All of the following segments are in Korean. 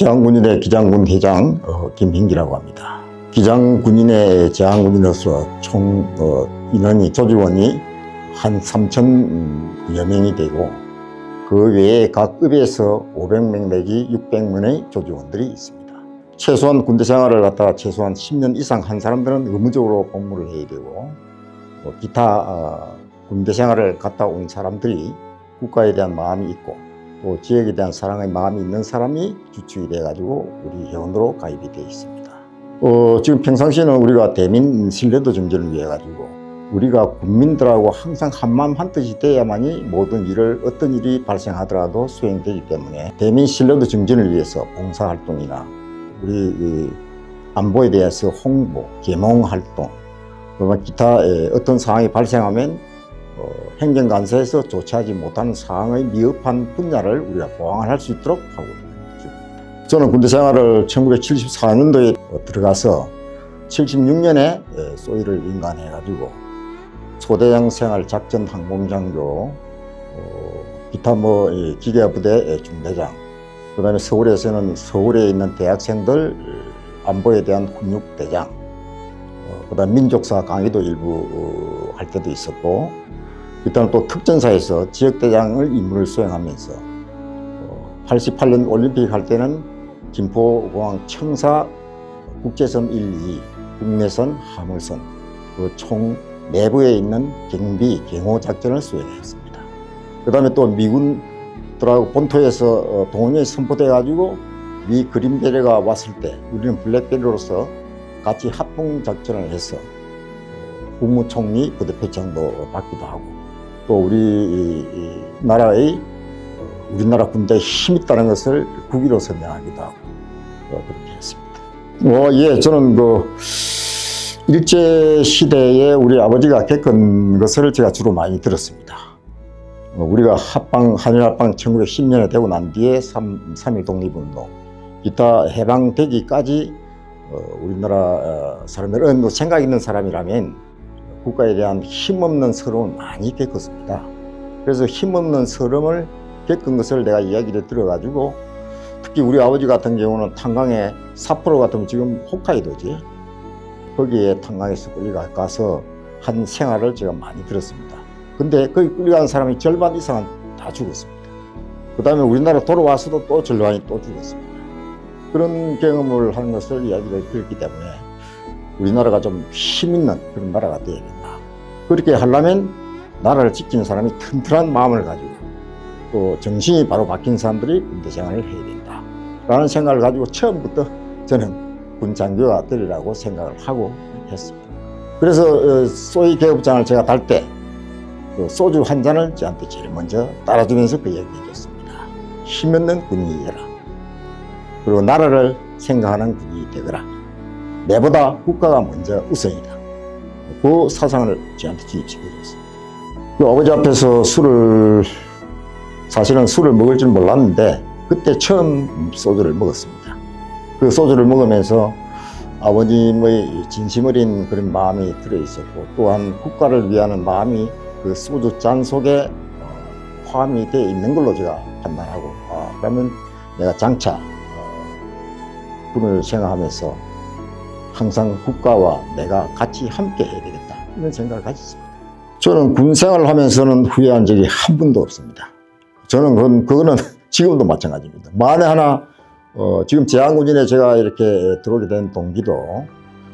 제왕군인의 기장군 대장 김hin기라고 합니다. 기장군인의 제왕군인으로서 총 인원이 조직원이 한 3,000여 명이 되고 그 외에 각 읍에서 500명 내지 600명의 조직원들이 있습니다. 최소한 군대 생활을 갖다가 최소한 10년 이상 한 사람들은 의무적으로 복무를 해야 되고 기타 군대 생활을 갔다 온 사람들이 국가에 대한 마음이 있고 또 지역에 대한 사랑의 마음이 있는 사람이 주축이 돼가지고 우리 회원으로 가입이 되어 있습니다. 지금 평상시에는 우리가 대민 신뢰도 증진을 위해 가지고 우리가 국민들하고 항상 한마음 한뜻이 돼야만이 모든 일을 어떤 일이 발생하더라도 수행되기 때문에 대민 신뢰도 증진을 위해서 봉사활동이나 우리 안보에 대해서 홍보, 계몽활동, 기타 어떤 상황이 발생하면 행정간서에서 조치하지 못하는 상황의 미흡한 분야를 우리가 보완할 수 있도록 하고 있는 중입니다. 저는 군대 생활을 1974년도에 들어가서 76년에 소위를 인간해가지고 소대장 생활 작전 항공장교, 기타 기계부대 중대장, 그 다음에 서울에서는 서울에 있는 대학생들 안보에 대한 훈육대장, 그 다음 민족사 강의도 일부 할 때도 있었고, 일단 또 특전사에서 지역대장을 임무를 수행하면서 88년 올림픽 할 때는 김포공항 청사 국제선 1, 2, 국내선, 화물선 그 총 내부에 있는 경비, 경호 작전을 수행했습니다. 그 다음에 또 미군들하고 본토에서 동원령이 선포돼 가지고 미 그린 배려가 왔을 때 우리는 블랙 배려로서 같이 합동 작전을 해서 국무총리 부대표장도 받기도 하고 또 우리나라 군대에 힘이 있다는 것을 국위로 설명하기도 하고 그렇게 했습니다. 예, 저는 일제 시대에 우리 아버지가 겪은 것을 제가 주로 많이 들었습니다. 우리가 한일 합방 1910년에 되고 난 뒤에 3.1 독립운동, 기타 해방되기까지 우리나라 사람들은 생각 있는 사람이라면 국가에 대한 힘없는 서름을 많이 겪었습니다. 그래서 힘없는 서름을 겪은 것을 내가 이야기를 들어가지고 특히 우리 아버지 같은 경우는 탄광에 삿포로 같으면 지금 홋카이도지 거기에 탄광에서 끌려가서 한 생활을 제가 많이 들었습니다. 근데 거기 끌려간 사람이 절반 이상은 다 죽었습니다. 그 다음에 우리나라 돌아와서도 또 절반이 또 죽었습니다. 그런 경험을 하는 것을 이야기를 들었기 때문에 우리나라가 좀 힘있는 그런 나라가 되어야 된다. 그렇게 하려면 나라를 지키는 사람이 튼튼한 마음을 가지고 또 정신이 바로 바뀐 사람들이 군대 생활을 해야 된다 라는 생각을 가지고 처음부터 저는 군 장교가 되리라고 생각을 하고 했습니다. 그래서 소위 계급장을 제가 달 때 소주 한 잔을 저한테 제일 먼저 따라주면서 그 얘기를 해줬습니다. 힘있는 군인이 되라. 그리고 나라를 생각하는 군인이 되거라. 내보다 국가가 먼저 우선이다. 그 사상을 저한테 주입시켜줬습니다. 그 아버지 앞에서 사실은 술을 먹을 줄 몰랐는데 그때 처음 소주를 먹었습니다. 그 소주를 먹으면서 아버님의 진심 어린 그런 마음이 들어있었고 또한 국가를 위하는 마음이 그 소주 잔 속에 포함이 되어 있는 걸로 제가 판단하고 그러면 내가 장차 군을 생각하면서 항상 국가와 내가 같이 함께 해야 되겠다 이런 생각을 가졌습니다. 저는 군 생활을 하면서는 후회한 적이 한 번도 없습니다. 저는 그거는 지금도 마찬가지입니다. 만에 하나 지금 제왕군인에 제가 이렇게 들어오게 된 동기도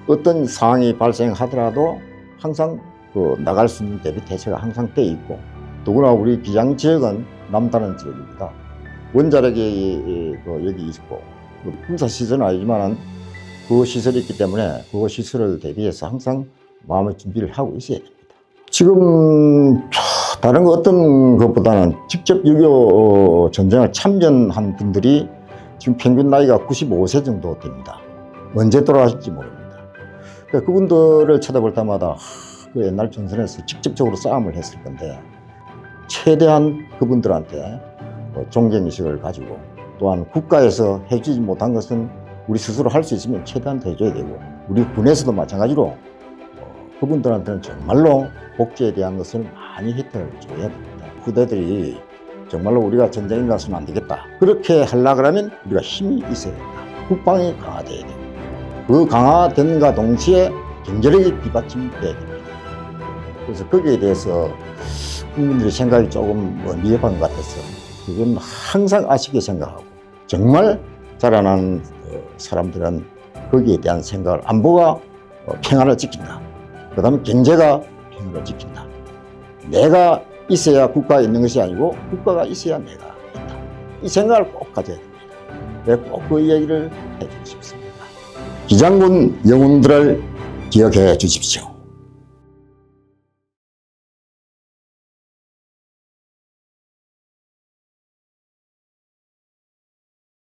어떤 상황이 발생하더라도 항상 나갈 수 있는 대비 태세가 항상 돼 있고 더구나 우리 기장 지역은 남다른 지역입니다. 원자력이 여기 있고 군사시설은 아니지만 그 시설이 있기 때문에 그 시설을 대비해서 항상 마음의 준비를 하고 있어야 됩니다. 지금 다른 어떤 것보다는 직접 6.25 전쟁을 참전한 분들이 지금 평균 나이가 95세 정도 됩니다. 언제 돌아가실지 모릅니다. 그러니까 그분들을 쳐다볼 때마다 그 옛날 전선에서 직접적으로 싸움을 했을 건데 최대한 그분들한테 존경의식을 가지고 또한 국가에서 해주지 못한 것은 우리 스스로 할 수 있으면 최대한 해줘야 되고 우리 군에서도 마찬가지로 그분들한테는 정말로 복지에 대한 것을 많이 혜택을 줘야 됩니다. 후대들이 정말로 우리가 전쟁에 가서는 안 되겠다. 그렇게 하려고 하면 우리가 힘이 있어야 된다. 국방이 강화돼야 되고, 그 강화된과 동시에 경제력이 뒷받침돼야 됩니다. 그래서 거기에 대해서 국민들의 생각이 조금 미흡한 것 같아서 그건 항상 아쉽게 생각하고, 정말 자라나는 사람들은 거기에 대한 생각을, 안보가 평화를 지킨다. 그 다음에 경제가 평화를 지킨다. 내가 있어야 국가가 있는 것이 아니고 국가가 있어야 내가 있다. 이 생각을 꼭 가져야 됩니다. 내가 꼭 그 이야기를 해주고 싶습니다. 기장군 영웅들을 기억해 주십시오.